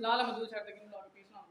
लाल मधु छाट के ला के पीसना।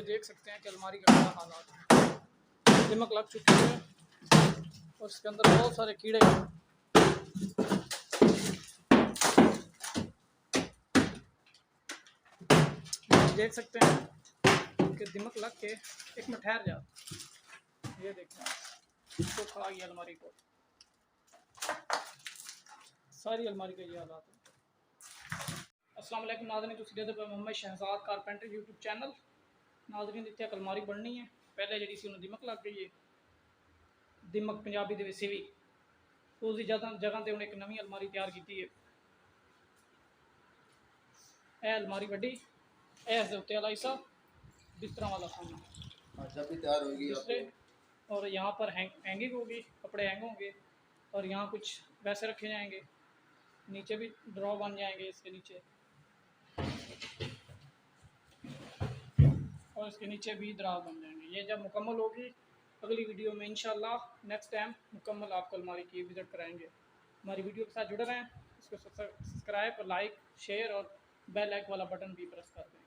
देख सकते हैं कि अलमारी का क्या हालात है। दिमक लग चुकी है और इसके अंदर बहुत सारे कीड़े हैं। देख सकते हैं कि दिमक लग के एक में ठहर जा। ये देखना इसको खा गया अलमारी को। सारी अलमारी का ये हालात है। अस्सलाम वालेकुम नाज़रीन, तुसीं देखदे पे Mohammad Shahzad carpenter YouTube channel. नाज़रीन इत्थे अलमारी बननी है। पहले जी सी दिमक लग गई है। दिमक पंजाबी दे सिवी उसकी जगह ते उन्हें एक नवी अलमारी तैयार की है। यह अलमारी वड्डी इस उत्ते वाला हिस्सा बिस्तरा वाला खाना अच्छा भी तैयार होगी और यहाँ पर हैंगिंग होगी, कपड़े हैंग होंगे और यहाँ कुछ वैसे रखे जाएंगे। नीचे भी ड्रॉ बन जाएंगे इसके नीचे और इसके नीचे भी दराज बन जाएंगे। ये जब मुकम्मल होगी अगली वीडियो में इंशाल्लाह नेक्स्ट टाइम मुकम्मल आपको अलमारी की विज़िट कराएंगे। हमारी वीडियो के साथ जुड़े रहें। इसको सब्सक्राइब, लाइक, शेयर और बेल आइकन वाला बटन भी प्रेस कर दें।